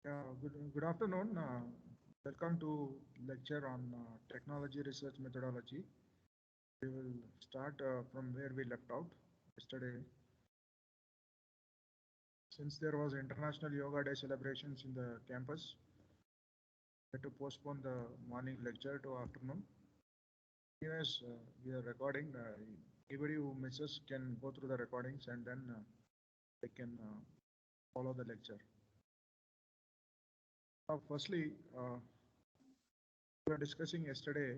Good afternoon. Welcome to lecture on technology research methodology. We will start from where we left out yesterday. Since there was International Yoga Day celebrations in the campus, we had to postpone the morning lecture to afternoon. Anyways, we are recording. Anybody who misses can go through the recordings and then they can follow the lecture. Firstly, we were discussing yesterday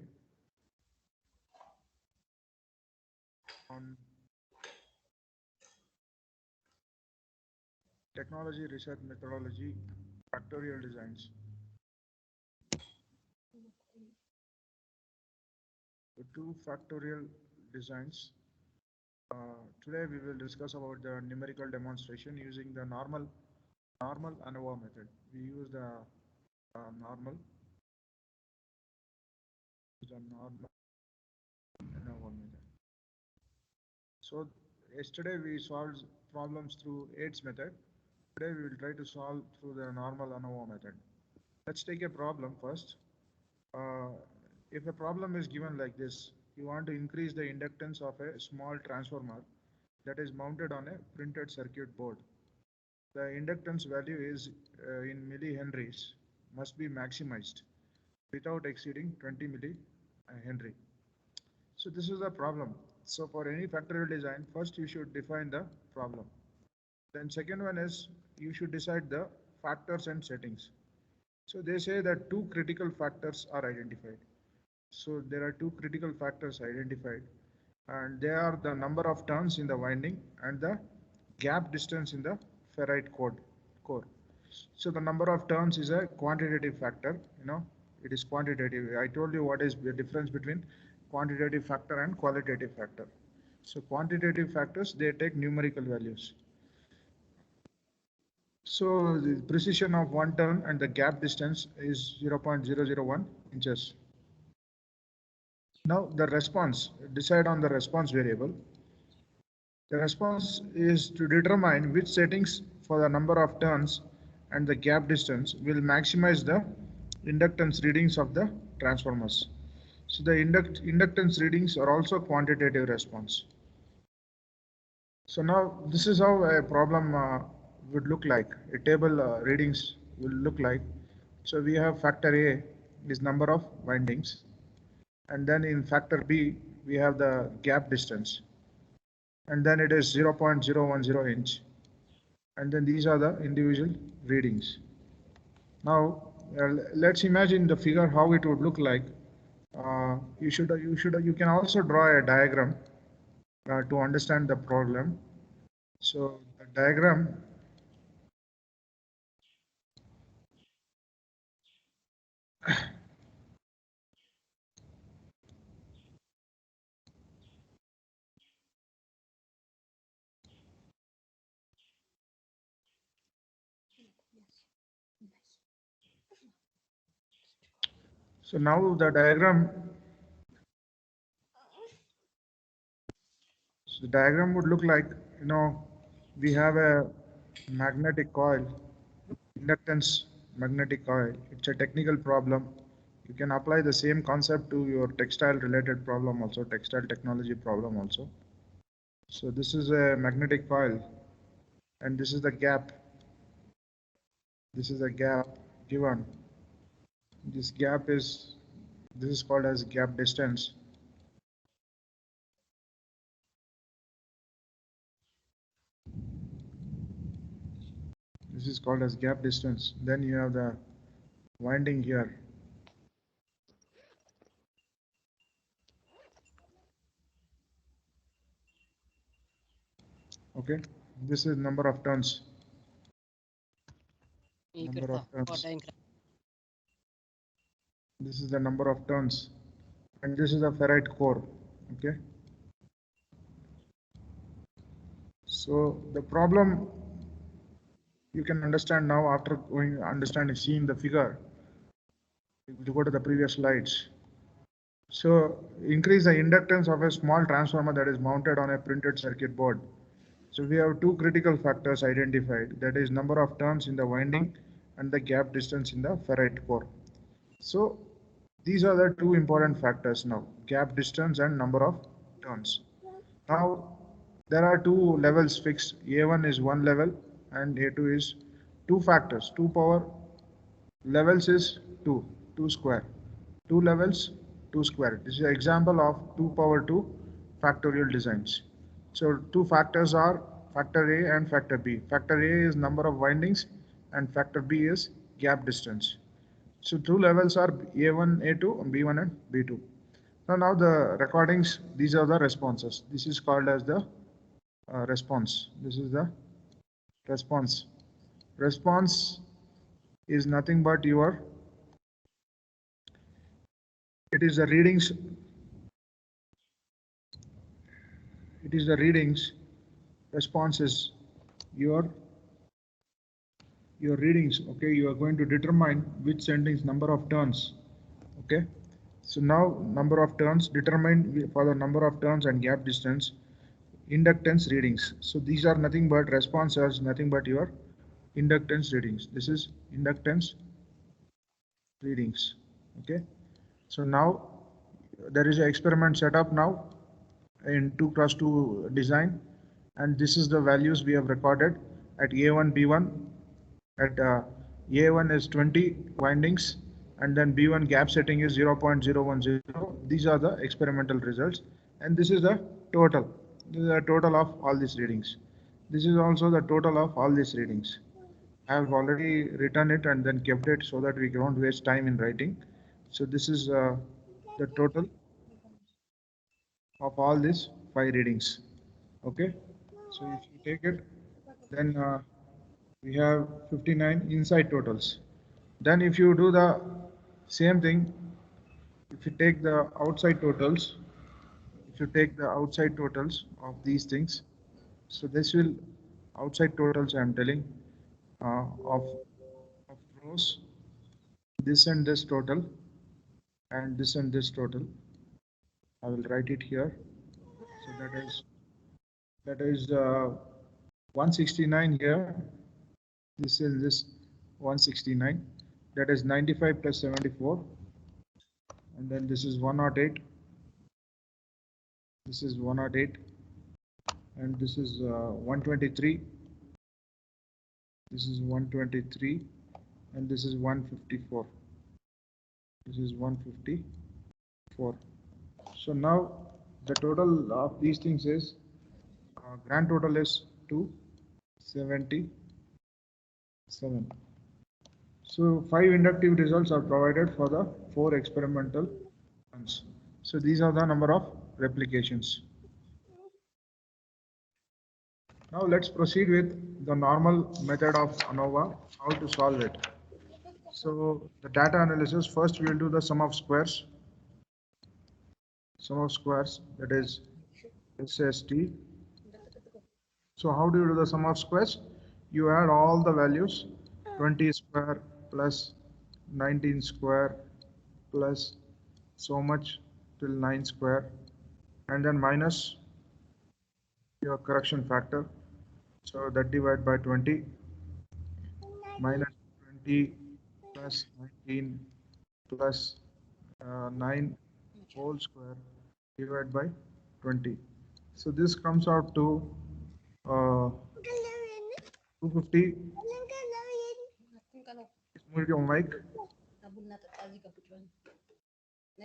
on technology research methodology factorial designs. The two factorial designs. Today we will discuss about the numerical demonstration using the normal ANOVA method. We use the normal ANOVA method. So yesterday we solved problems through AIDS method. Today we will try to solve through the normal ANOVA method. Let's take a problem first. If a problem is given like this, you want to increase the inductance of a small transformer that is mounted on a printed circuit board. The inductance value is in millihenries, must be maximized without exceeding 20 millihenry. So this is the problem. So for any factorial design, first you should define the problem. Then second one is you should decide the factors and settings. So they say that two critical factors are identified. So there are two critical factors identified, and they are the number of turns in the winding and the gap distance in the ferrite core. So the number of turns is a quantitative factor. It is quantitative. I told you what is the difference between quantitative factor and qualitative factor. So quantitative factors, they take numerical values. So the precision of one turn and the gap distance is 0.001 inches. Now the response, decide on the response variable. The response is to determine which settings for the number of turns and the gap distance will maximize the inductance readings of the transformers. So the inductance readings are also quantitative response. So now this is how a problem would look like. A table readings will look like. So we have factor A is number of windings. And then in factor B, we have the gap distance. And then it is 0.010 inch. And then these are the individual readings. Now, let's imagine the figure how it would look like. You can also draw a diagram to understand the problem. So the diagram So now the diagram would look like, we have a magnetic coil, inductance magnetic coil. It's a technical problem. You can apply the same concept to your textile related problem also, textile technology problem also. So this is a magnetic coil and this is the gap. This is a gap given. This is called as gap distance. This is called as gap distance. Then you have the winding here. Okay, this is number of turns. Number of turns. This is the number of turns, and this is a ferrite core. Okay. So the problem you can understand now after seeing the figure. You go to the previous slides. So increase the inductance of a small transformer that is mounted on a printed circuit board. So we have two critical factors identified, that is number of turns in the winding and the gap distance in the ferrite core. So these are the two important factors now, gap distance and number of turns. Now there are two levels fixed. A1 is one level and A2 is two factors. 2 power levels is 2 square. 2 levels, 2 square. This is an example of 2 power 2 factorial designs. So two factors are factor A and factor B. Factor A is number of windings and factor B is gap distance. So two levels are A1, A2, B1 and B2. Now the recordings, these are the responses. This is called as the response. This is the response. Response is nothing but it is the readings, response is your readings. Okay, you are going to determine which sentence number of turns. Okay, so now number of turns determined for the number of turns and gap distance, inductance readings. So these are nothing but response as nothing but your inductance readings. This is inductance readings. Okay, so now there is an experiment set up now in 2x2 design, and this is the values we have recorded at A1 B1. At A1 is 20 windings, and then B1 gap setting is 0.010. These are the experimental results, and this is the total. This is the total of all these readings. This is also the total of all these readings. I have already written it and then kept it so that we don't waste time in writing. So this is the total of all these 5 readings. Okay, so if you take it, then we have 59 inside totals. Then if you do the same thing, if you take the outside totals, of these things, so this will outside totals I am telling of rows, this and this total, and this and this total. I will write it here. So that is 169 here. This is this 169. That is 95 plus 74, and then this is 108. This is 108, and this is 123. This is 123, and this is 154. This is 154. So now the total of these things is grand total is 277. So 5 inductive results are provided for the 4 experimental ones. So these are the number of replications. Now let's proceed with the normal method of ANOVA, how to solve it. So the data analysis, first we will do the sum of squares. Sum of squares, that is SST. So how do you do the sum of squares? You add all the values, 20 square plus 19 square plus so much till 9 square, and then minus your correction factor. So that divide by 20 minus 20 plus 19 plus 9 whole square divided by 20. So this comes out to 250. Move your mic.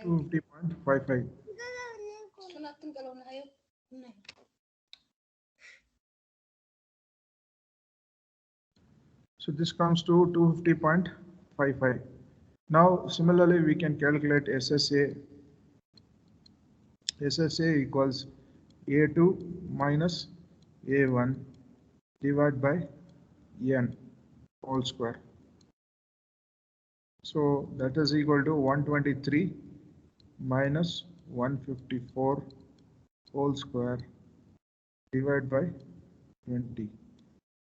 250.55. So this comes to 250.55. Now similarly we can calculate SSA. SSA equals A2 minus A1 divided by N whole square. So that is equal to 123 minus 154 whole square divided by 20.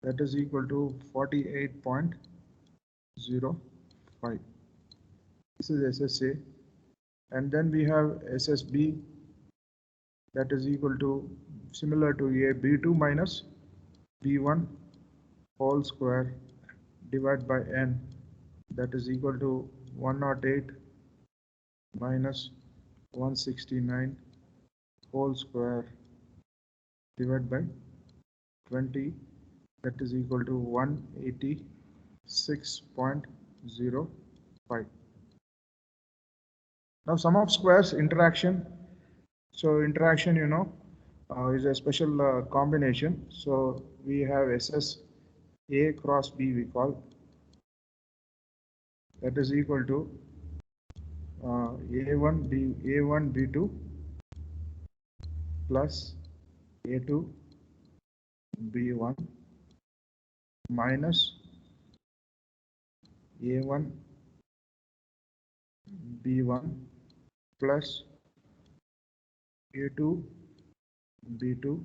That is equal to 48.05. This is SSA. And then we have SSB, that is equal to similar to A, B2 minus B1 whole square divided by N that is equal to 108 minus 169 whole square divided by 20, that is equal to 186.05. Now sum of squares interaction. So interaction, is a special combination. So we have SS A cross B, we call, that is equal to A1 B2 plus A2 B1 minus A1 B1 plus A2 B2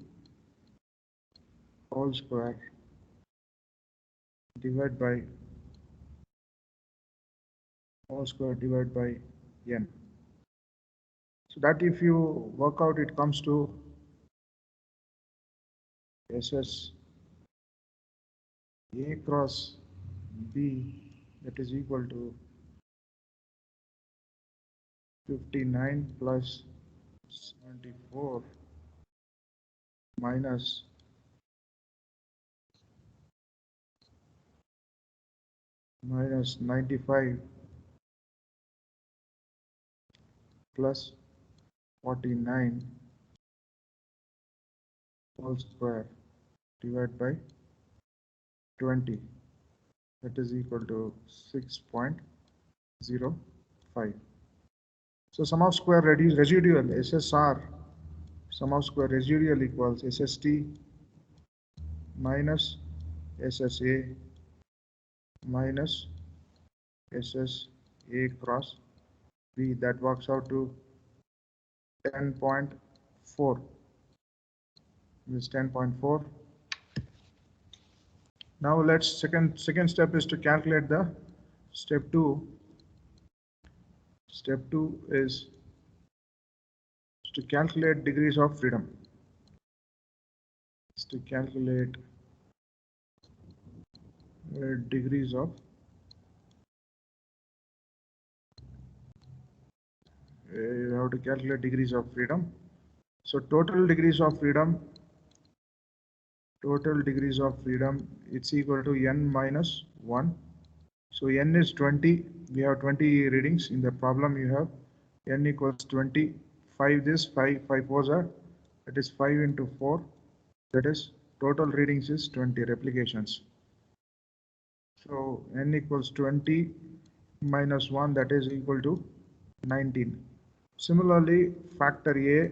whole square divided by n. So that if you work out, it comes to SS A cross B, that is equal to 59 plus 74 minus 95 plus 49 whole square divided by 20, that is equal to 6.05. So sum of square residual SSR, sum of square residual equals SST minus SSA minus SSA cross B, that works out to 10.4. This 10.4. Now let's second step is to calculate the step 2. Step 2 is to calculate degrees of freedom. It's to calculate degrees of you have to calculate degrees of freedom. So total degrees of freedom, it's equal to n minus 1. So n is 20. We have 20 readings in the problem. You have n equals 20. 5 this 5 4s are, that is 5 into 4, that is total readings is 20 replications. So n equals 20 minus 1, that is equal to 19. Similarly, factor A,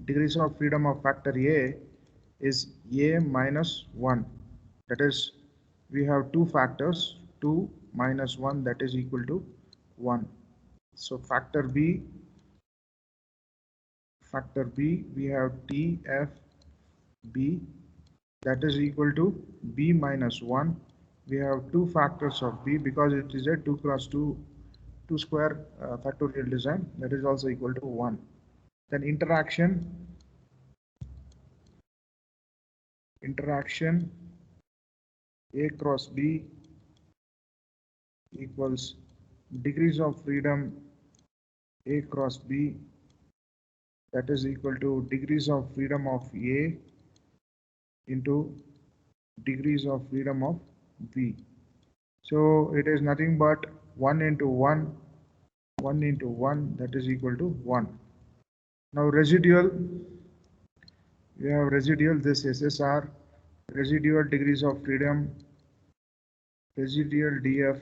degrees of freedom of factor A is A minus 1. That is, we have two factors, 2 minus 1, that is equal to 1. So factor B, we have TFB, that is equal to B minus 1. We have two factors of B because it is a 2 cross 2 square factorial design, that is also equal to 1. Then interaction A cross B equals degrees of freedom A cross B, that is equal to degrees of freedom of A into degrees of freedom of B. So it is nothing but 1 into 1, that is equal to 1. Now residual, we have residual, this SSR, residual degrees of freedom, residual DFR,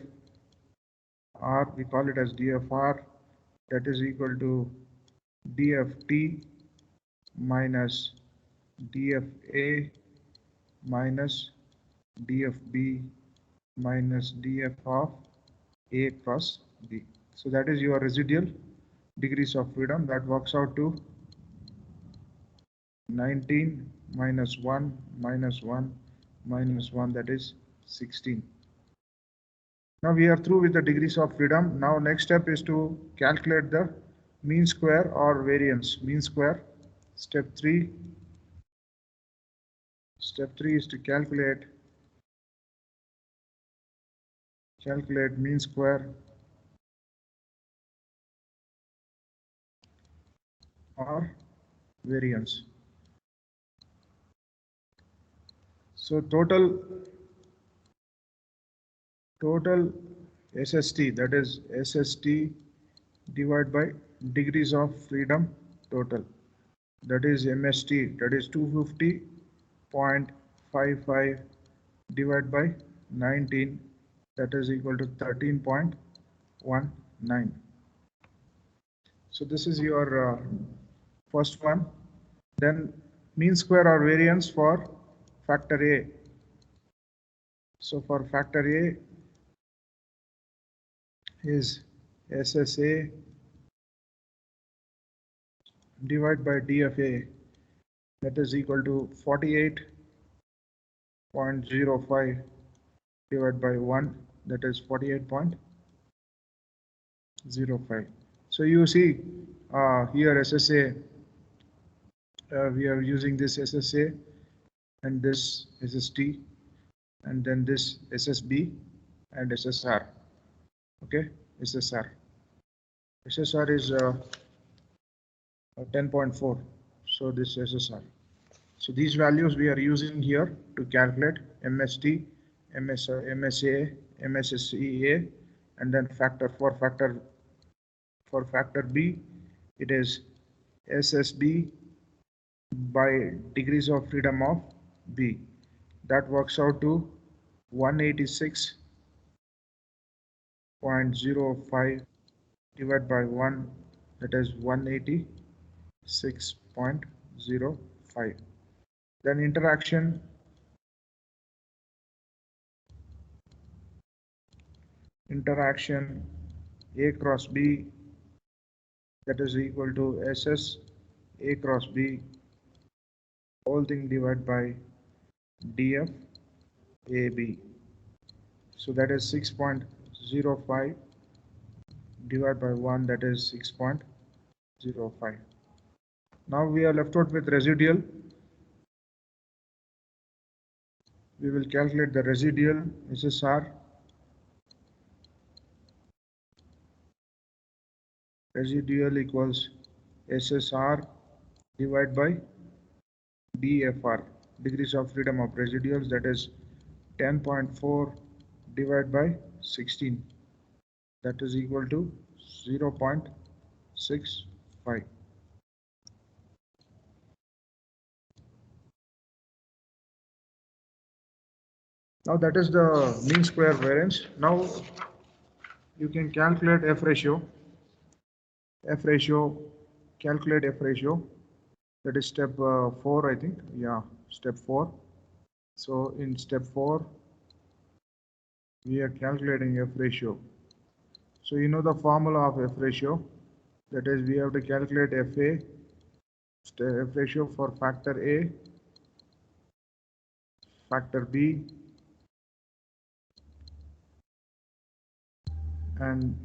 we call it as DFR, that is equal to DFT minus DFA minus DFB minus DF of A cross B. So that is your residual degrees of freedom. That works out to 19 minus 1 minus 1 minus 1, that is 16. Now we are through with the degrees of freedom. Now next step is to calculate the mean square or variance. Mean square, step 3. Step 3 is to calculate mean square or variance. So total SST, that is SST divided by degrees of freedom total, that is MST, that is 250.55 divided by 19, that is equal to 13.19. So this is your first one. Then mean square or variance for factor A. So for factor A is SSA divided by DFA, that is equal to 48.05 divided by 1, that is 48.05. So you see here SSA, we are using this SSA and this SST and then this SSB and SSR. Okay, SSR is 10.4. So this SSR. So these values we are using here to calculate MST, MSA, MSSEA, and then factor B, it is SSB by degrees of freedom of B. That works out to 186.05 divided by 1, that is 186.05. Then interaction A cross B, that is equal to SS A cross B, whole thing divided by DF AB. So that is 6.05 divided by 1, that is 6.05. Now we are left out with residual. We will calculate the residual SSR. Residual equals SSR divided by DFR, degrees of freedom of residuals, that is 10.4 divided by 16, that is equal to 0.65. Now that is the mean square variance. Now you can calculate F ratio. Calculate F ratio. That is step 4, I think. Yeah, step 4. So in step 4, we are calculating F ratio. So you know the formula of F ratio. That is, we have to calculate FA, F ratio for factor A, factor B, and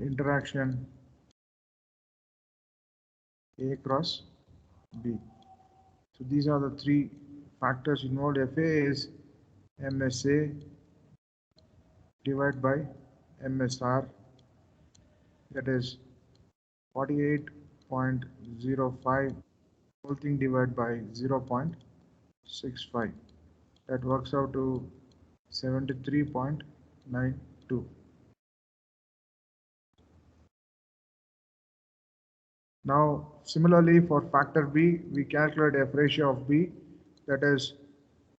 interaction A cross B. So these are the three factors involved. FA is MSA divided by MSR, that is 48.05, whole thing divided by 0.65. That works out to 73.92. Now similarly for factor B, we calculate F ratio of B, that is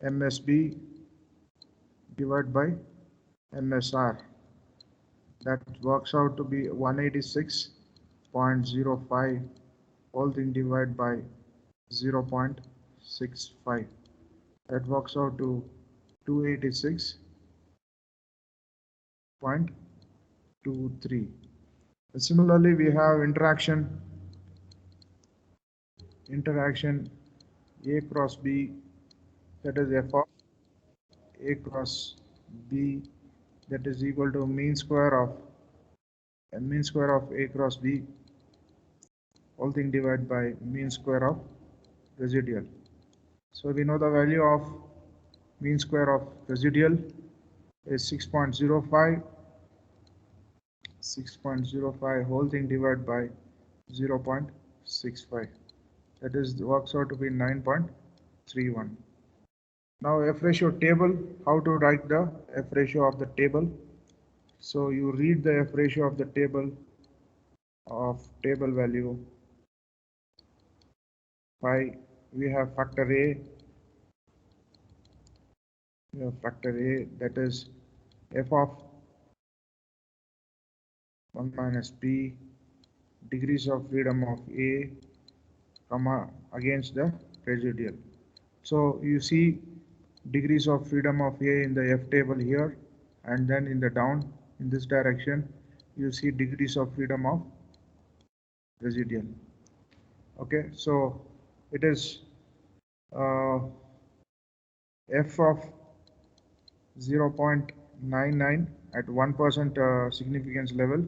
MSB divided by MSR. That works out to be 186.05, whole thing divided by 0.65. That works out to 286.23. Similarly, we have interaction A cross B, that is F of A cross B, that is equal to mean square of A cross B, whole thing divided by mean square of residual. So we know the value of mean square of residual is 6.05. 6.05 whole thing divided by 0.65. That is works out to be 9.31. Now F ratio table, how to write the F ratio of the table? So you read the F ratio of the table value by we have factor A, that is F of 1 minus B degrees of freedom of A comma against the residual. So you see degrees of freedom of A in the F table here, and then in the down in this direction you see degrees of freedom of residual. Okay, so it is F of 0.99 at 1% significance level.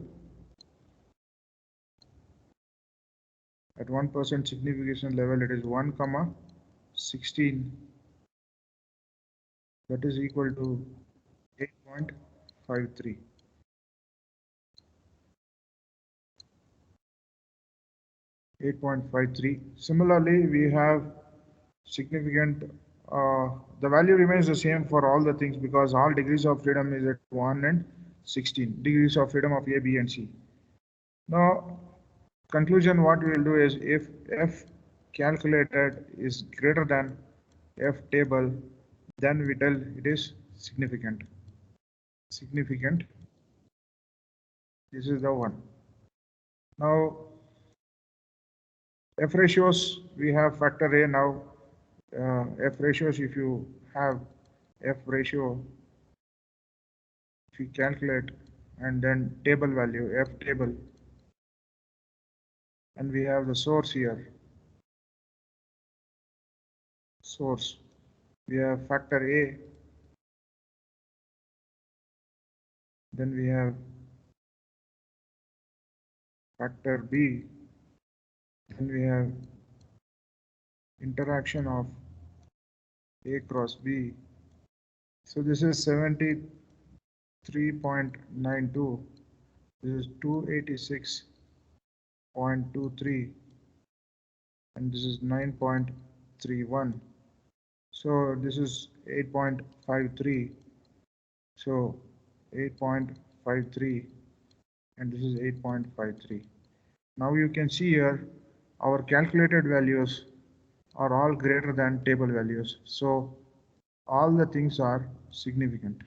At 1% signification level, it is 1 comma 16. That is equal to 8.53. 8.53. Similarly, we have significant, the value remains the same for all the things because all degrees of freedom is at 1 and 16 degrees of freedom of A, B, and C. Now, conclusion, what we will do is if F calculated is greater than F table, then we tell it is significant. Significant. This is the one. Now, F ratios, we have factor A now. F ratios, if you have F ratio, if you calculate and then table value, F table, and we have the source here. Source, we have factor A, then we have factor B, then we have interaction of A cross B. So this is 73.92. This is 286.23, and this is 9.31. So this is 8.53. So 8.53, and this is 8.53. Now you can see here our calculated values are all greater than table values. So all the things are significant.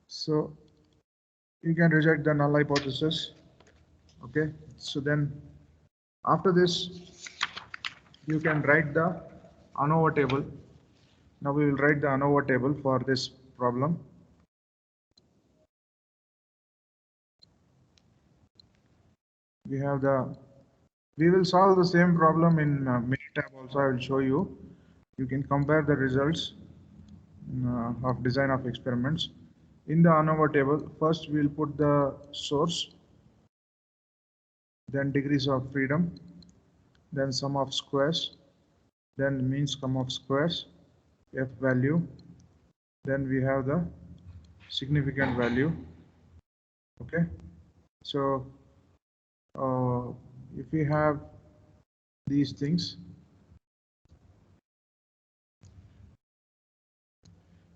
So you can reject the null hypothesis. Okay, so then after this you can write the ANOVA table. Now we will write the ANOVA table for this problem. We will solve the same problem in Minitab also. I will show you. You can compare the results of design of experiments. In the ANOVA table, first we will put the source, then degrees of freedom, then sum of squares, then mean sum of squares, F value, then we have the significant value. Okay, so if we have these things,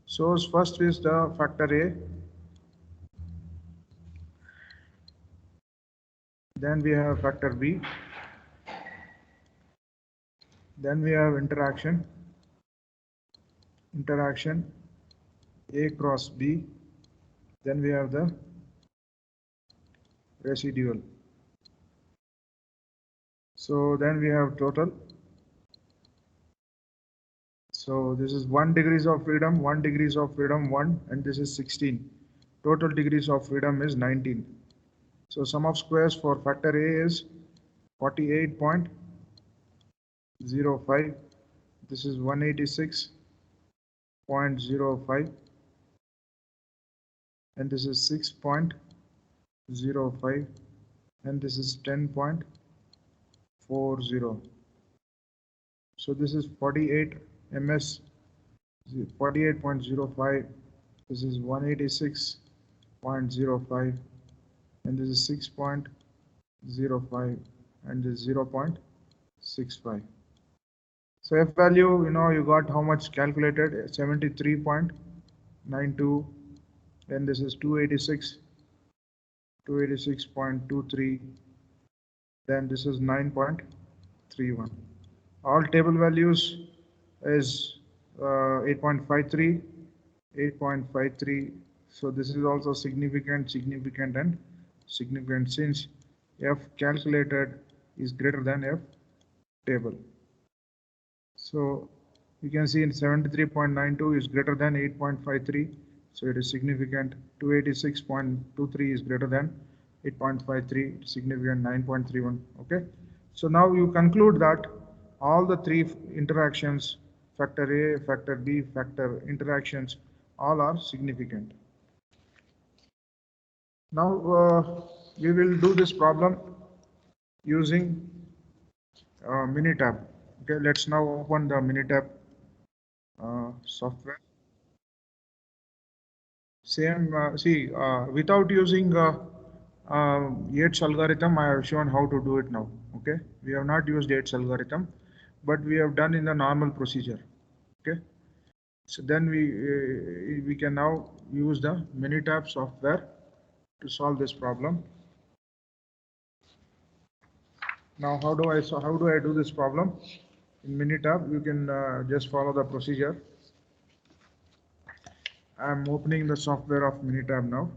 source first is the factor A, then we have factor B, then we have interaction A cross B, then we have the residual. So then we have total. So this is 1 degrees of freedom, 1 degrees of freedom, 1, and this is 16. Total degrees of freedom is 19. So sum of squares for factor A is 48.05. This is 186.05, and this is 6.05, and this is 10.40. So this is 48 ms, 48.05. This is 186.05, and this is 6.05, and this is 0.65. So F value, you got how much calculated? 73.92. Then this is 286.23. Then this is 9.31. All table values is 8.53, 8.53. So this is also significant, and significant, since F calculated is greater than F table. So you can see in 73.92 is greater than 8.53, so it is significant. 286.23 is greater than 8.53, significant. 9.31. Okay, so now you conclude that all the three interactions, factor A, factor B, factor interactions, all are significant. Now we will do this problem using Minitab. Okay, let's now open the Minitab software. Same, without using Yates algorithm, I have shown how to do it now. Okay, we have not used Yates algorithm, but we have done in the normal procedure. Okay, so then we can now use the Minitab software to solve this problem. Now, how do I do this problem? In Minitab, you can just follow the procedure. I am opening the software of Minitab now.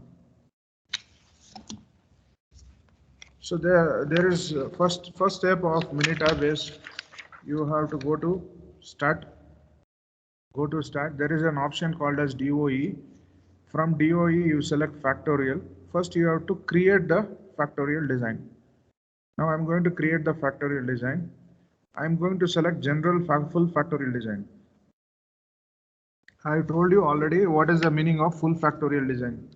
So there is first step of Minitab is you have to go to Start. Go to Start. There is an option called as DOE. From DOE, you select factorial. First, you have to create the factorial design. Now I'm going to create the factorial design. I'm going to select general full factorial design. I told you already what is the meaning of full factorial design.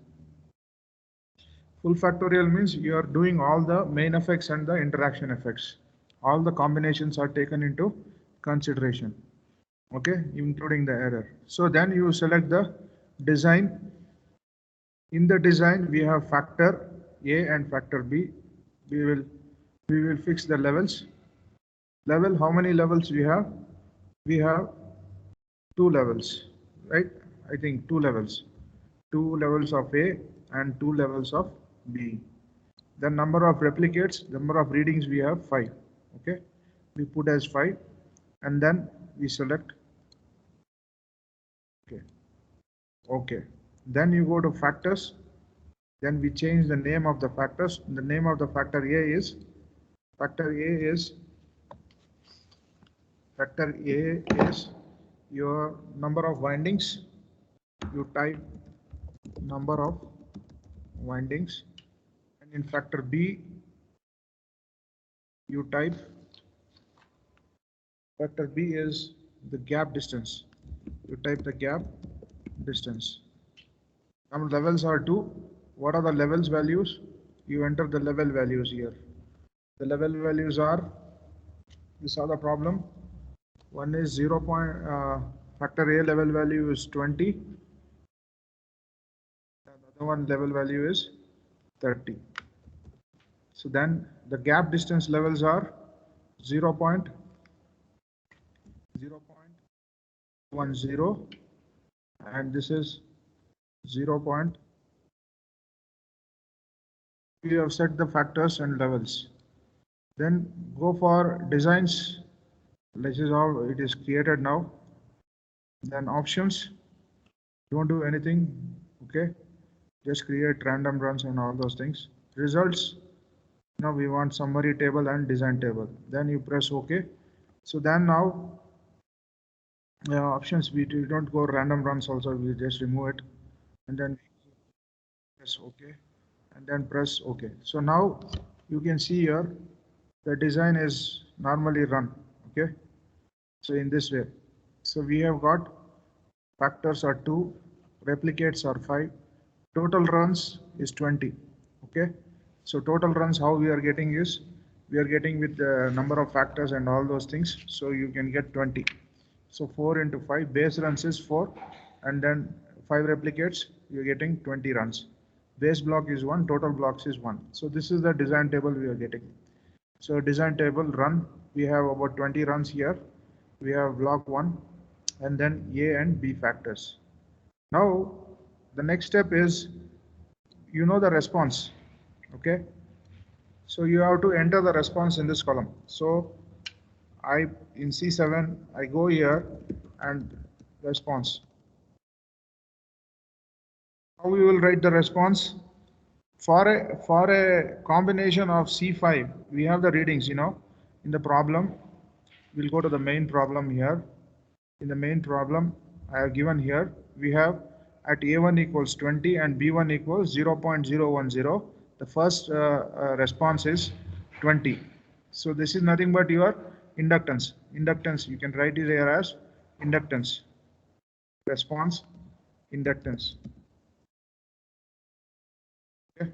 Full factorial means you are doing all the main effects and the interaction effects. All the combinations are taken into consideration. Okay, including the error. So then you select the design. In the design, we have factor A and factor B. We will fix the levels. Level, how many levels we have? We have 2 levels, right? I think 2 levels. 2 levels of A and 2 levels of B. The number of replicates, number of readings we have 5. Okay, we put as 5, and then we select. Okay. Then you go to factors. Then we change the name of the factors. The name of the factor A is your number of windings. You type number of windings, and in factor B you type factor B is the gap distance. You type the gap distance. Now levels are 2. What are the levels values? You enter the level values here. The level values are, you saw the problem. One is 0. Factor A level value is 20. The other one level value is 30. So then the gap distance levels are 0.10, and this is 0. You have set the factors and levels. Then go for designs. This is how it is created now. Then options. Don't do anything. Okay, just create random runs and all those things. Results. Now we want summary table and design table. Then you press OK. So then now options, we don't go random runs also, we just remove it, and then press OK, and then press OK. So now you can see here the design is normally run. Okay, so in this way, so we have got factors are 2, replicates are 5, total runs is 20. Okay, so total runs how we are getting is we are getting with the number of factors and all those things. So you can get 20. So 4 into 5, base runs is 4, and then 5 replicates, you're getting 20 runs. Base block is 1, total blocks is 1. So this is the design table we are getting. So design table run, we have about 20 runs here. We have block 1 and then A and B factors. Now the next step is, you know, the response. Okay. So you have to enter the response in this column. So in C7, I go here and response. How we will write the response? For a combination of C5, we have the readings, you know, in the problem. We'll go to the main problem here. In the main problem, I have given here, we have at A1 equals 20 and B1 equals 0.010. The first response is 20. So this is nothing but your inductance. Inductance, you can write it here as inductance. Response, inductance. Okay.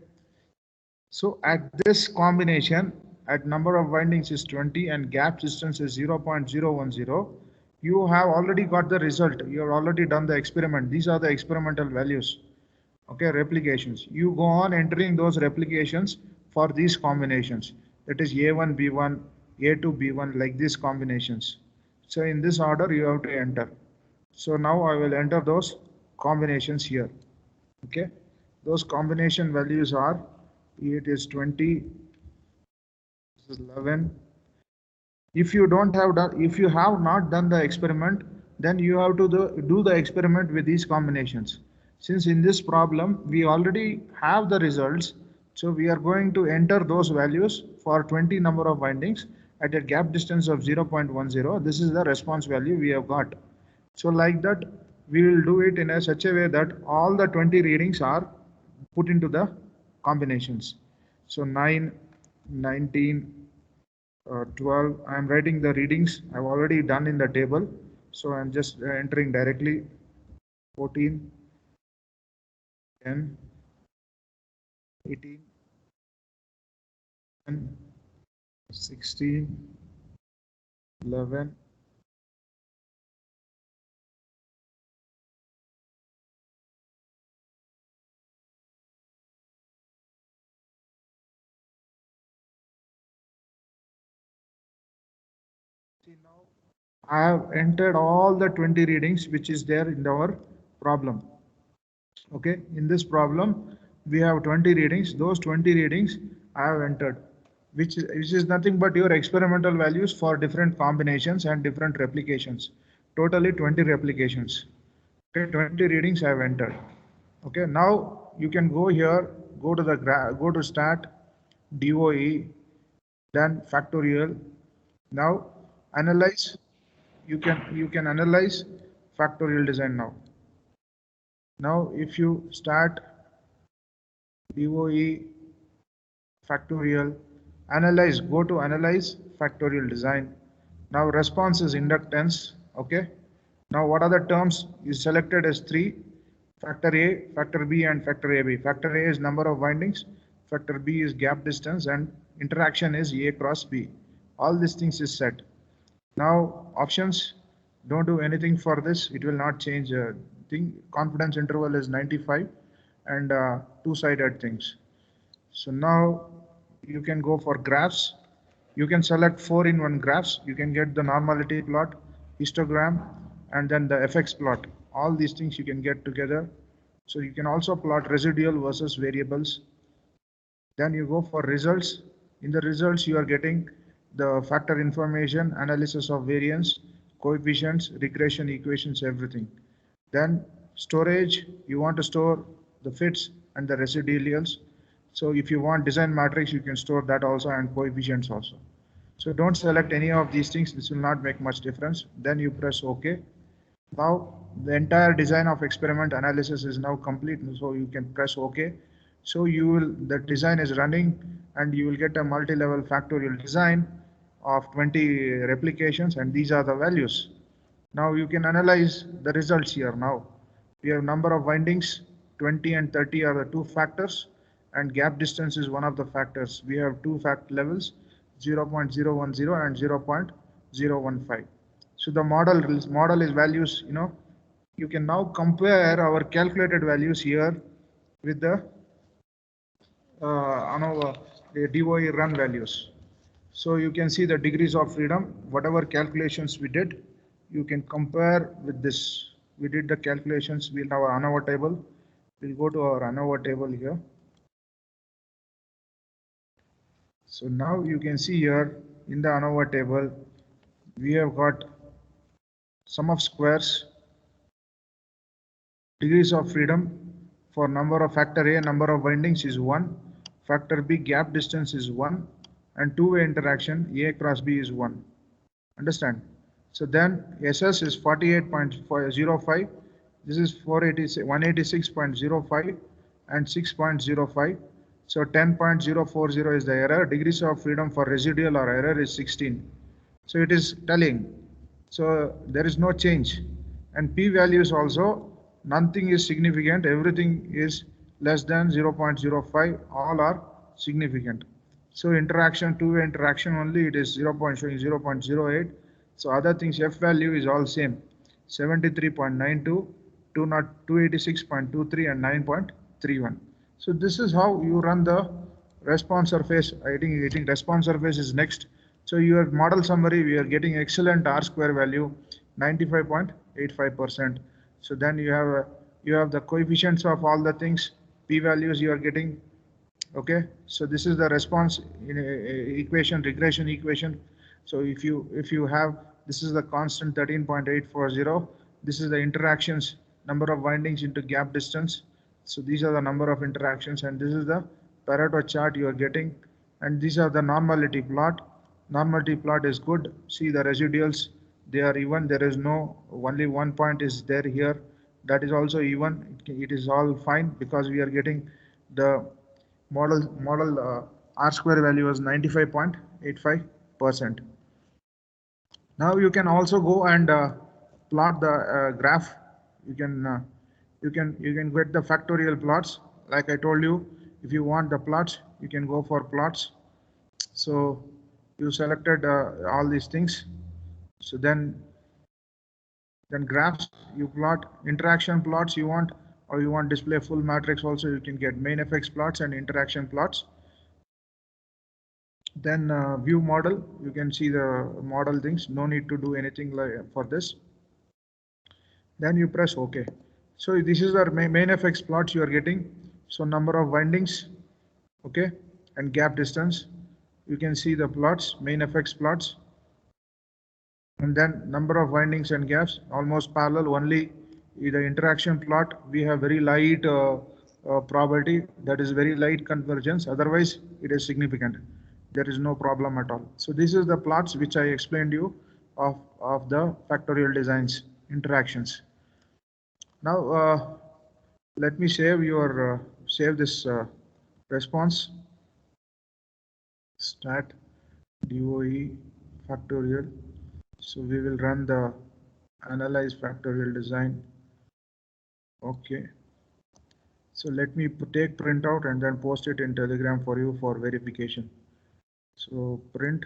So at this combination, at number of windings is 20 and gap distance is 0.010, you have already got the result. You have already done the experiment. These are the experimental values. Okay, replications. You go on entering those replications for these combinations. That is A1, B1, A2, B1, like these combinations. So in this order, you have to enter. So now I will enter those combinations here. Okay, those combination values are, it is 20, this is 11. If you don't have done, if you have not done the experiment, then you have to do the experiment with these combinations. Since in this problem we already have the results, so we are going to enter those values for 20 number of windings at a gap distance of 0.10. This is the response value we have got. So like that, we will do it in such a way that all the 20 readings are put into the combinations. So 9, 19, 12, I am writing the readings I've already done in the table. So I'm just entering directly 14, 10, 18, 10, 16, 11, now I have entered all the 20 readings which is there in our problem. Okay, in this problem we have 20 readings. Those 20 readings I have entered, which is nothing but your experimental values for different combinations and different replications. Totally 20 replications. Okay, 20 readings I have entered. Okay, now you can go here, go to the go to stat, DOE, then factorial. Now analyze. You can analyze factorial design now. Now if you start DOE factorial, analyze, go to analyze factorial design. Now response is inductance. Okay. Now what are the terms is selected as 3, factor A, factor B and factor AB. Factor A is number of windings, factor B is gap distance and interaction is A cross B. All these things is set. Now options, don't do anything for this. It will not change thing. Confidence interval is 95 and two-sided things. So now you can go for graphs. You can select 4-in-1 graphs. You can get the normality plot, histogram, and then the FX plot. All these things you can get together. So you can also plot residual versus variables. Then you go for results. In the results, you are getting the factor information, analysis of variance, coefficients, regression equations, everything. Then storage, you want to store the fits and the residuals. So if you want design matrix, you can store that also and coefficients also. So don't select any of these things. This will not make much difference. Then you press OK. Now the entire design of experiment analysis is now complete. So you can press OK. So the design is running and you will get a multi-level factorial design of 20 replications, and these are the values. Now you can analyze the results here. Now we have number of windings, 20 and 30 are the two factors, and gap distance is one of the factors. We have two fact levels, 0.010 and 0.015. So the model is values, you can now compare our calculated values here with the the DOE run values. So you can see the degrees of freedom, whatever calculations we did, you can compare with this. We did the calculations, we'll have an ANOVA table. We'll go to our ANOVA table here. So now you can see here in the ANOVA table, we have got sum of squares, degrees of freedom for number of factor A, number of windings is 1, factor B, gap distance is 1, and two-way interaction A cross B is 1. Understand? So then SS is 48.05, this is 186.05 and 6.05. So 10.040 is the error. Degrees of freedom for residual or error is 16. So it is telling. So there is no change. And p values also, nothing is significant. Everything is less than 0.05. All are significant. So interaction, two-way interaction only, it is 0.08. So other things, F value is all same. 73.92, 286.23 and 9.31. So this is how you run the response surface. I think response surface is next. So your model summary, we are getting excellent R square value, 95.85%. So then you have the coefficients of all the things, p values you are getting. Okay, so this is the response in equation, regression equation. So if you have, this is the constant 13.840. This is the interactions, number of windings into gap distance. So these are the number of interactions, and this is the Pareto chart you are getting, and these are the normality plot. Normality plot is good. See the residuals, they are even. There is no, only 1 point is there here. That is also even. It is all fine because we are getting the model R square value was 95.85%. Now you can also go and plot the graph. You can get the factorial plots. Like I told you, if you want the plots, you can go for plots. So you selected all these things. So then graphs, you plot interaction plots you want, or you want display full matrix also, you can get main effects plots and interaction plots. Then view model, you can see the model things, no need to do anything for this. Then you press OK. So this is our main effects plots you are getting. So number of windings, okay, and gap distance. You can see the plots, main effects plots. And then number of windings and gaps, almost parallel. Only the interaction plot, we have very light probability, that is very light convergence. Otherwise, it is significant. There is no problem at all. So this is the plots which I explained you of the factorial designs interactions. Now let me save this response. Stat DOE factorial. So we will run the analyze factorial design. Okay. So let me take printout and then post it in Telegram for you for verification. So print.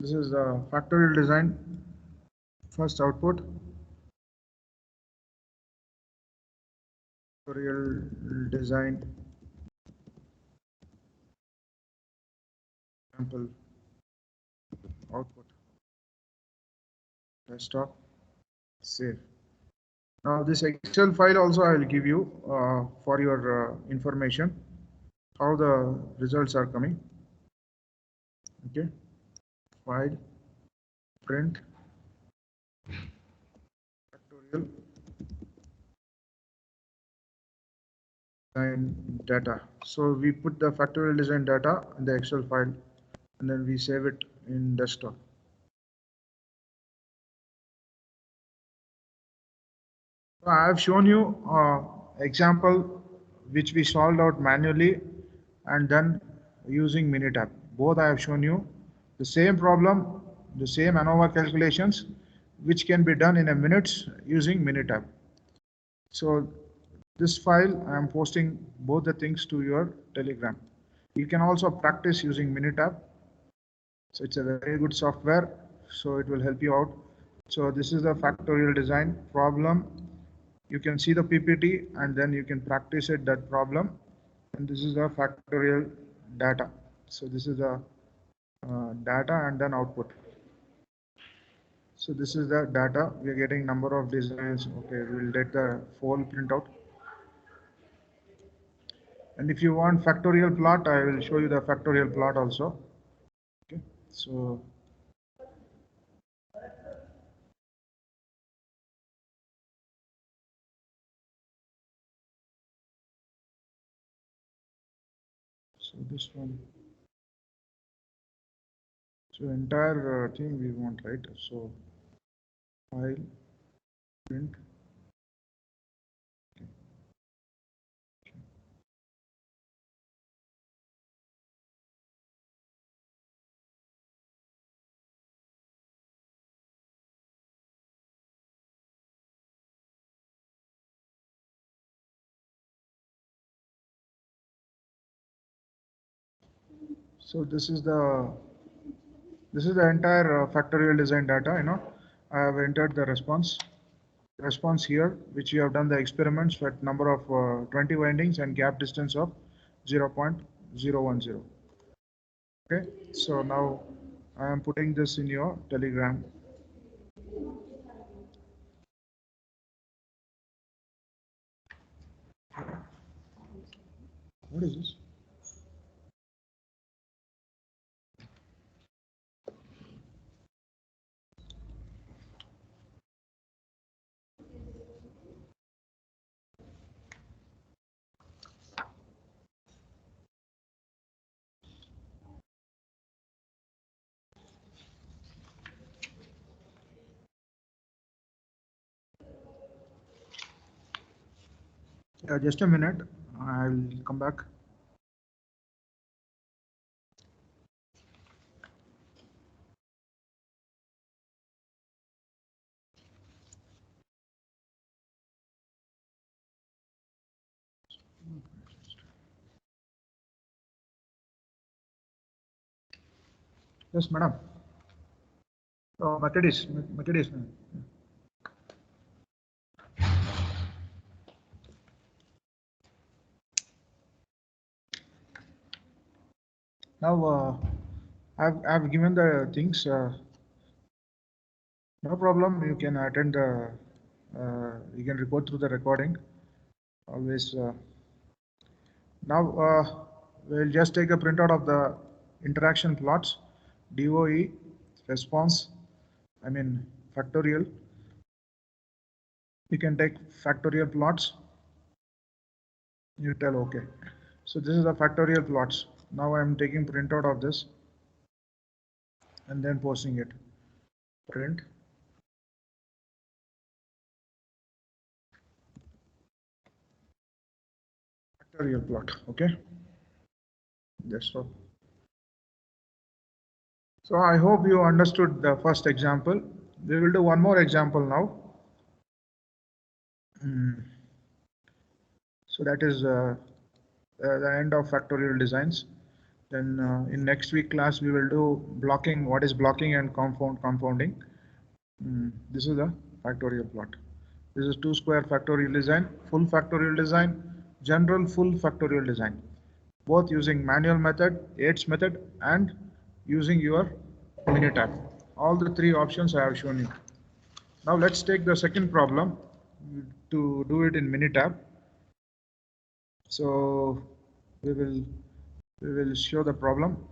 This is the factorial design. First output. Factorial design. Sample output. Desktop. Save. Now this Excel file also I will give you for your information, how the results are coming. Okay, file, print, factorial design data. So we put the factorial design data in the Excel file and then we save it in desktop. So I have shown you example which we solved out manually and then using Minitab. Both I have shown you the same problem, the same ANOVA calculations, which can be done in a minutes using Minitab. So this file I am posting both the things to your Telegram. You can also practice using Minitab. So it's a very good software, so it will help you out. So this is the factorial design problem. You can see the PPT and then you can practice it, that problem. And this is the factorial data. So this is the data and then output. So this is the data. We are getting number of designs. Okay, we'll get the full printout. And if you want factorial plot, I will show you the factorial plot also. Okay, so this one. So entire thing we want, right? So file, print. Okay. So this is the entire factorial design data. I have entered the response here, which we have done the experiments at number of 20 windings and gap distance of 0.010. Okay, so now I am putting this in your Telegram. What is this? Just a minute, I'll come back. Yes, madam. Oh, Mercedes. Now, I've given the things. No problem. You can attend the. You can report through the recording. Always. Now, we'll just take a printout of the interaction plots, DOE, response, I mean factorial. You can take factorial plots. You tell okay. So this is the factorial plots. Now I'm taking printout of this and then posting it. Print. Factorial plot. Okay. That's all. So I hope you understood the first example. We will do one more example now. So that is the end of factorial designs. Then in next week class we will do blocking. What is blocking and confounding? This is the factorial plot. This is 2-square factorial design, full factorial design, general full factorial design, both using manual method, Yates method, and using your Minitab. All the three options I have shown you. Now let's take the second problem to do it in Minitab. So we will show the problem.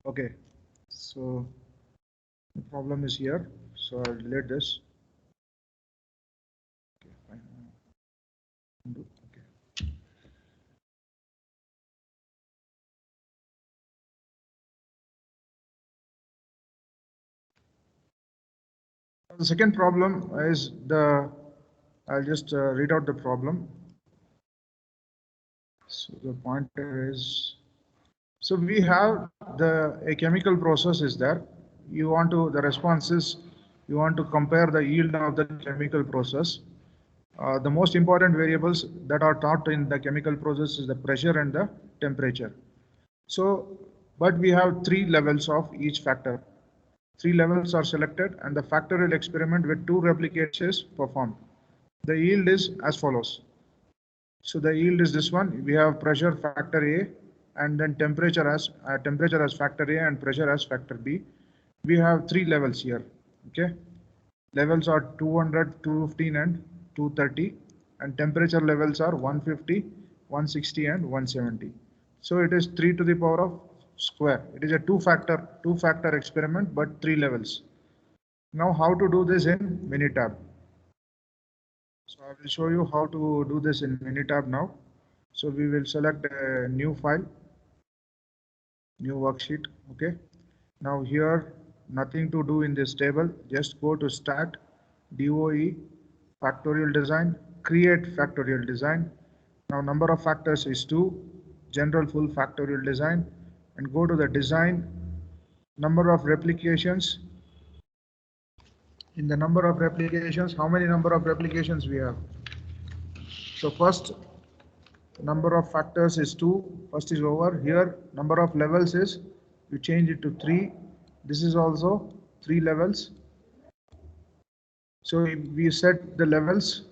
Okay, so the problem is here. So I'll delete this. Okay, fine. Okay. The second problem is I'll just read out the problem. So the pointer is, so we have a chemical process is there. The response is, you want to compare the yield of the chemical process The most important variables that are taught in the chemical process is the pressure and the temperature. So, but we have three levels of each factor. Three levels are selected and the factorial experiment with two replicates is performed. The yield is as follows. So the yield is this one. We have pressure factor A and then temperature as factor A and pressure as factor B. We have three levels here. Okay. Levels are 200, 215 and 230 and temperature levels are 150, 160 and 170. So it is 3 to the power of square. It is a two factor experiment but three levels. Now how to do this in Minitab? So I will show you how to do this in Minitab now. So we will select a new file, new worksheet. Okay. Now here nothing to do in this table. Just go to Stat, DOE, Factorial Design, Create Factorial Design. Now number of factors is 2, General Full Factorial Design, and go to the Design, number of replications. In the number of replications, how many number of replications we have? So first number of factors is 2, first is over. Here number of levels is, you change it to 3. This is also 3 levels. So if we set the levels,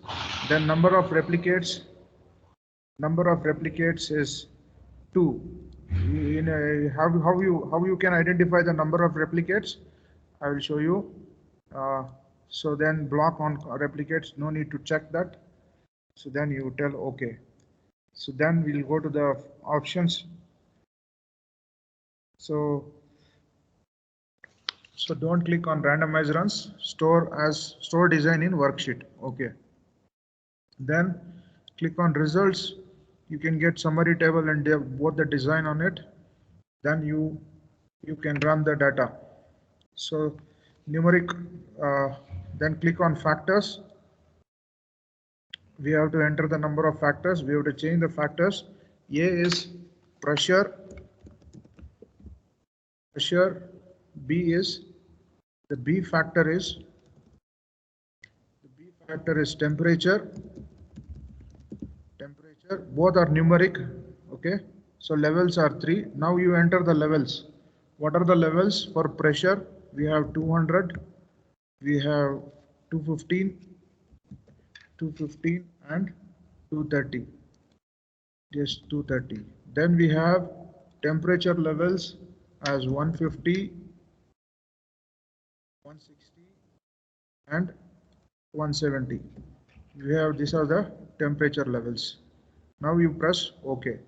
then number of replicates is 2. How you can identify the number of replicates? I will show you. So then block on replicates, no need to check that. So then you tell OK. So then we'll go to the options. So don't click on randomize runs, store design in worksheet. Okay. Then click on results. You can get summary table and both the design on it. Then you can run the data. So numeric, then click on factors. We have to enter the number of factors. We have to change the factors. A is pressure. B is, the B factor is temperature. Both are numeric. Okay. So levels are 3. Now you enter the levels. What are the levels for pressure? We have 200. We have 215 and 230. Yes, 230. Then we have temperature levels as 150, 160 and 170. These are the temperature levels. Now you press OK.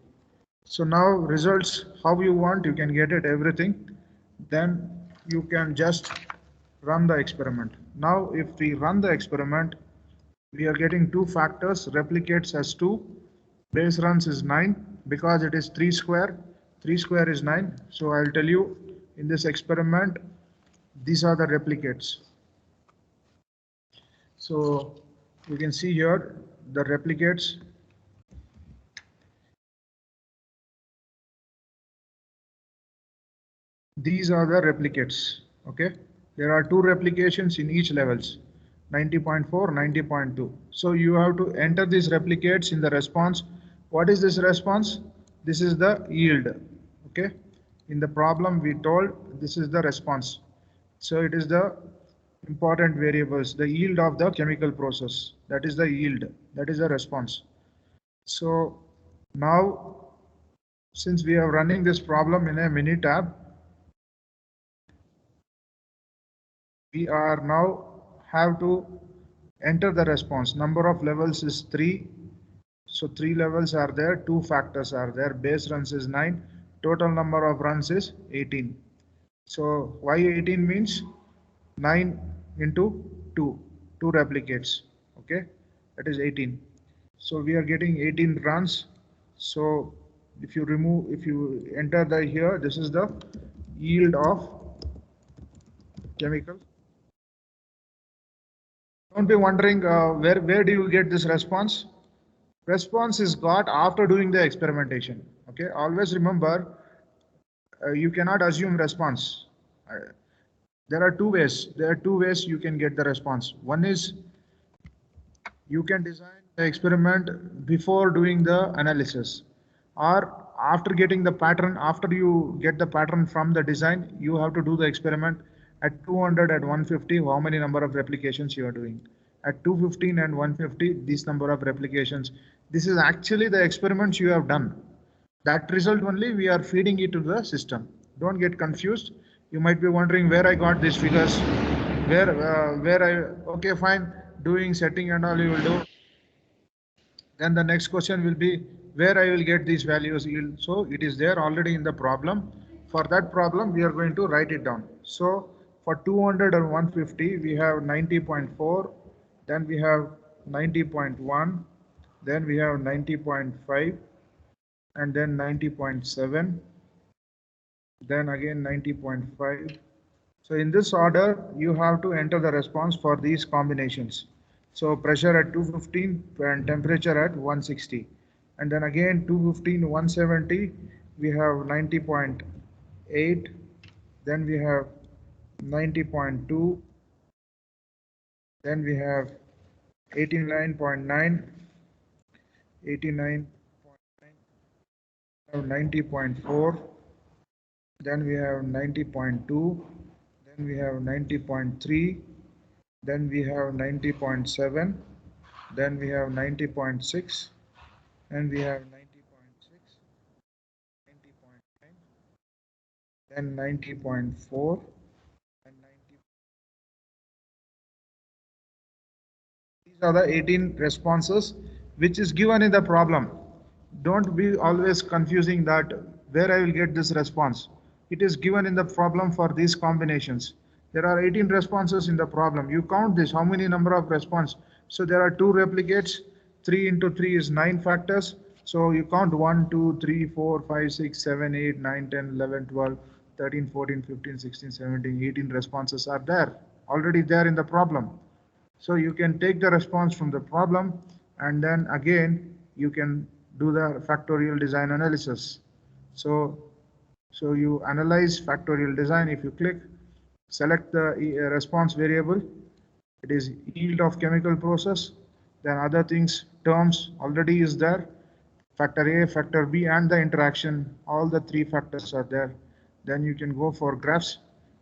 So now results, how you want, you can get it everything. Then you can just run the experiment. Now if we run the experiment, we are getting two factors, replicates as 2, base runs is 9, because it is 3 square. 3 square is 9. So I'll tell you, in this experiment, these are the replicates. So you can see here the replicates. These are the replicates. Okay. There are 2 replications in each levels. 90.4, 90.2. So you have to enter these replicates in the response. What is this response? This is the yield. Okay. In the problem we told this is the response. So it is the important variables, the yield of the chemical process. That is the yield. That is the response. So now, since we are running this problem in a Minitab, we are now have to enter the response. Number of levels is 3. So 3 levels are there, 2 factors are there. Base runs is 9. Total number of runs is 18. So why 18 means 9 into 2 replicates. Okay, that is 18. So we are getting 18 runs. So if you enter the here, this is the yield of chemical. Don't be wondering where do you get this response? Response is got after doing the experimentation. Okay, always remember, you cannot assume response. There are two ways you can get the response. One is You can design the experiment before doing the analysis, or after getting the pattern. After you get the pattern from the design, you have to do the experiment at 200, at 150, how many number of replications you are doing. At 215 and 150, this number of replications. This is actually the experiments you have done. That result only we are feeding it to the system. Don't get confused. You might be wondering where I got these figures, where I, okay, fine, doing setting and all you will do. Then the next question will be where I will get these values yield. So it is there already in the problem. For that problem, we are going to write it down. So for 200 and 150, we have 90.4, then we have 90.1, then we have 90.5, and then 90.7, then again 90.5. So in this order, you have to enter the response for these combinations. So pressure at 215 and temperature at 160. And then again 215 to 170, we have 90.8. Then we have 90.2. Then we have 89.9, 89.9, 90.4. Then we have 90.2. Then we have 90.3. Then we have 90.7, then we have 90.6, and we have 90.6, 90.9, then 90.4, and 90. These are the 18 responses which is given in the problem. Don't be always confusing that where I will get this response. It is given in the problem for these combinations. There are 18 responses in the problem. You count this, how many number of response. So there are 2 replicates, 3 into 3 is 9 factors. So you count 1, 2, 3, 4, 5, 6, 7, 8, 9, 10, 11, 12, 13, 14, 15, 16, 17, 18 responses are there, already there in the problem. So you can take the response from the problem, and then again you can do the factorial design analysis. So you analyze factorial design. If you click, select the response variable, it is yield of chemical process. Then other things, terms already is there. Factor A, factor B, and the interaction, all the 3 factors are there. Then you can go for graphs.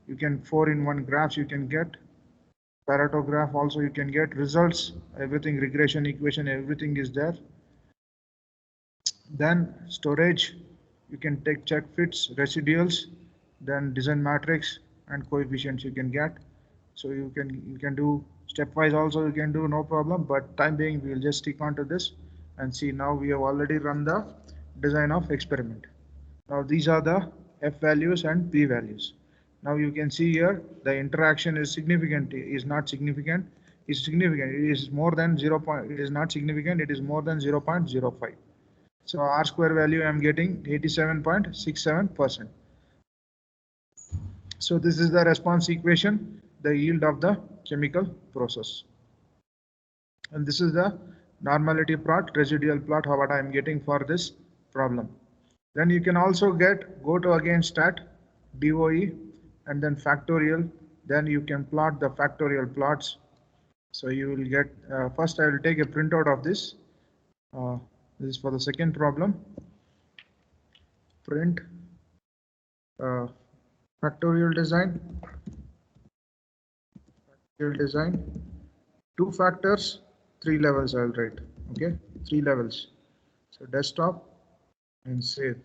You can 4-in-1 graphs you can get. Pareto graph also you can get results, everything, regression equation, everything is there. Then storage, you can check fits, residuals, then design matrix and coefficients you can get. So you can do stepwise also, you can do, no problem, but time being we will just stick on to this and see. Now we have already run the design of experiment. Now these are the f values and p values. Now you can see here the interaction is significant, is not significant, is significant, it is more than 0. It is not significant, it is more than 0.05. So R square value I am getting 87.67%. So this is the response equation, the yield of the chemical process. And this is the normality plot, residual plot, what I am getting for this problem. Then you can also go to again stat, DOE, and then factorial. Then you can plot the factorial plots. So you will get, first I will take a printout of this. This is for the second problem. Print factorial design. Factorial design. 2 factors, 3 levels I will write. Okay, 3 levels. So desktop and save.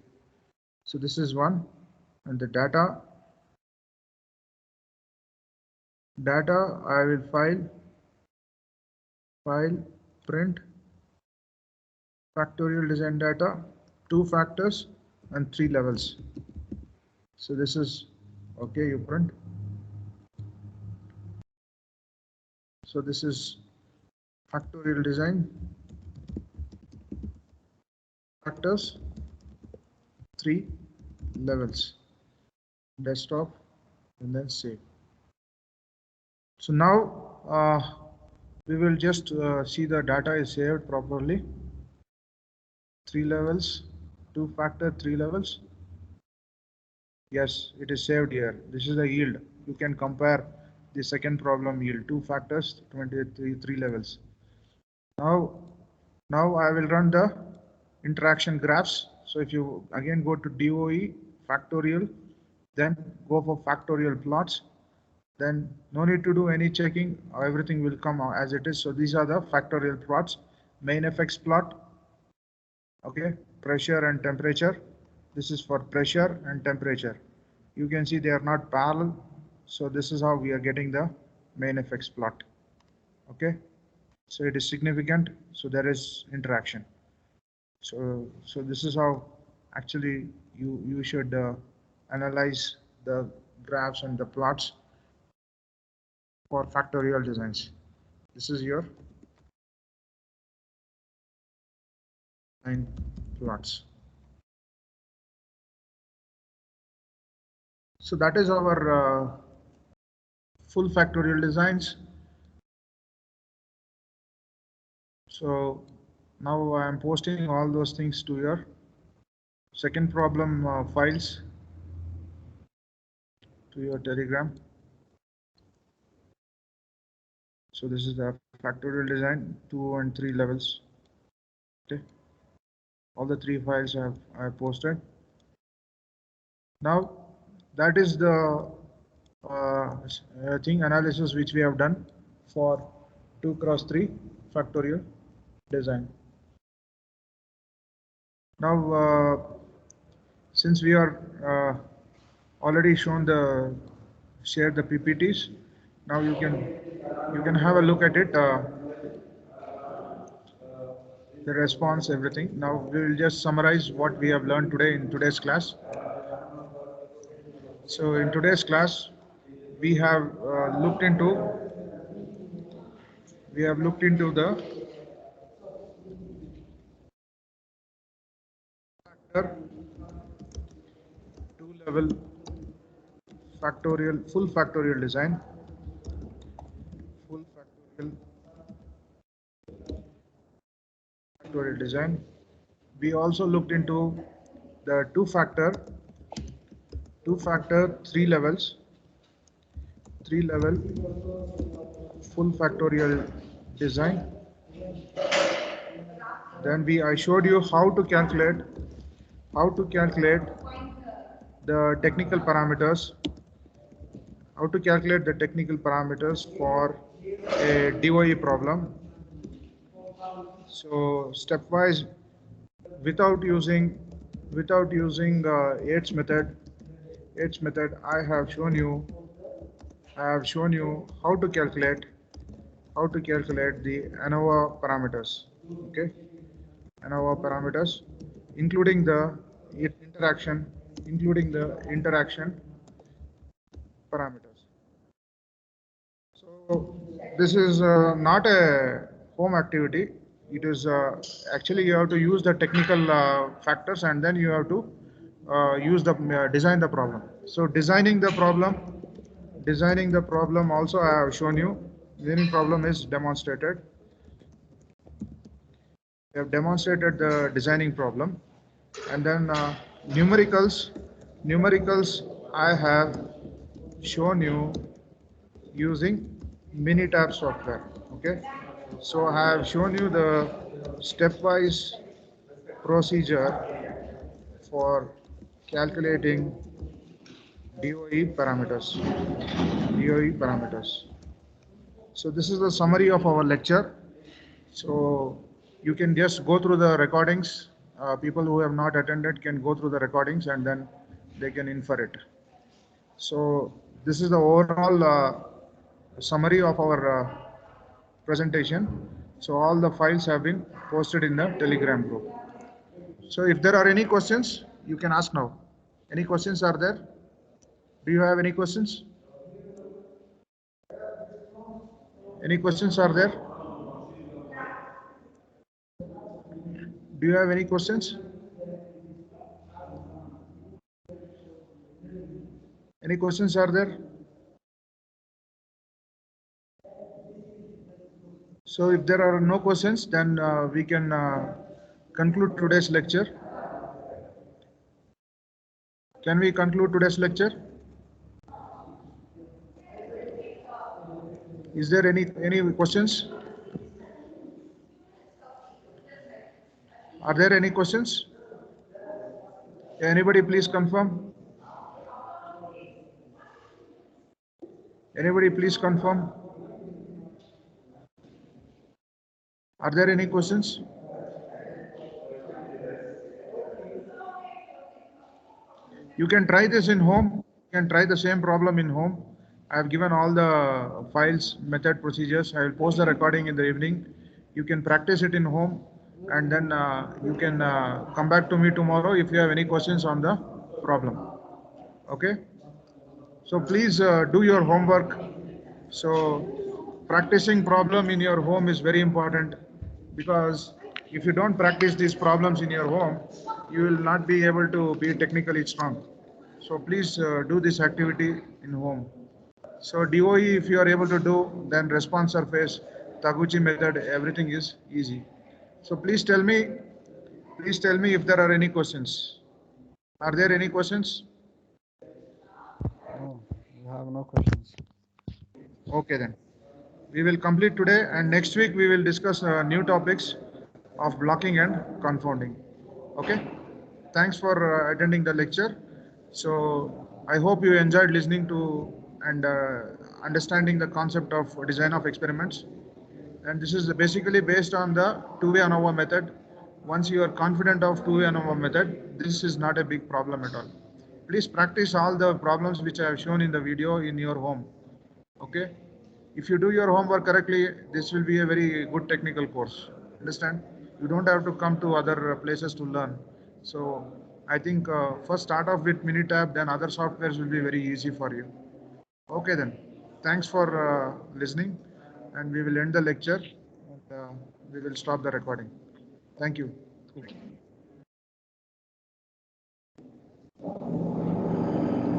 So this is one, and the data I will file print factorial design data, 2 factors and 3 levels. So this is okay, you print. So this is factorial design, factors, 3 levels, desktop, and then save. So now we will just see the data is saved properly. 3 levels, 2 factor, 3 levels. Yes, it is saved here. This is the yield. You can compare the second problem yield, 2 factors, 23 levels. Now I will run the interaction graphs. So if you again go to DOE factorial, then go for factorial plots, then no need to do any checking, everything will come as it is. So these are the factorial plots. Main effects plot, okay, pressure and temperature. This is for pressure and temperature. You can see they are not parallel, so this is how we are getting the main effects plot. Okay, so it is significant, so there is interaction. So this is how actually you should analyze the graphs and the plots for factorial designs. This is your line plots. So that is our full factorial designs. So now I am posting all those things to your second problem files to your Telegram. So this is the factorial design 2 and 3 levels. Okay, all the 3 files I have posted. Now that is the thing analysis which we have done for 2x3 factorial design. Now since we are already shared the PPTs, now you can have a look at it, the response, everything. Now we will just summarize what we have learned today in today's class. So in today's class we have looked into the two-level full factorial design, We also looked into the two-factor, three-level full factorial design. Then I showed you how to calculate the technical parameters, for a DOE problem. So stepwise, without using Yates method, I have shown you how to calculate the ANOVA parameters. Okay, ANOVA parameters, including the interaction parameters. So this is not a home activity. It is actually you have to use the technical factors, and then you have to design the problem. So designing the problem also I have shown you. Designing problem is demonstrated. We have demonstrated the designing problem, and then numericals I have shown you using Minitab software. Okay, so I have shown you the stepwise procedure for calculating DOE parameters. So this is the summary of our lecture. So you can just go through the recordings. People who have not attended can go through the recordings, and then they can infer it. So this is the overall summary of our presentation. So all the files have been posted in the Telegram group. So if there are any questions, you can ask now. Any questions are there? Do you have any questions? Any questions are there? Do you have any questions? Any questions are there? So if there are no questions, then we can conclude today's lecture. Can we conclude today's lecture? Is there any questions? Are there any questions? Anybody please confirm? Anybody please confirm? Are there any questions? You can try this in home. You can try the same problem in home. I have given all the files, method, procedures. I will post the recording in the evening. You can practice it in home, and then you can come back to me tomorrow if you have any questions on the problem. Okay? So please do your homework. So practicing problem in your home is very important, because if you don't practice these problems in your home, you will not be able to be technically strong. So please do this activity in home. So DOE, if you are able to do, then response surface, Taguchi method, everything is easy. So please tell me if there are any questions. Are there any questions? No, we have no questions. Okay then. We will complete today, and next week we will discuss new topics of blocking and confounding. Okay. Thanks for attending the lecture. So I hope you enjoyed listening to and understanding the concept of design of experiments. And this is basically based on the two-way ANOVA method. Once you are confident of two-way ANOVA method, this is not a big problem at all. Please practice all the problems which I have shown in the video in your home. Okay. If you do your homework correctly, this will be a very good technical course. Understand? You don't have to come to other places to learn. So I think first start off with Minitab, then other softwares will be very easy for you. Okay then. Thanks for listening, and we will end the lecture, and we will stop the recording. Thank you. Thank you.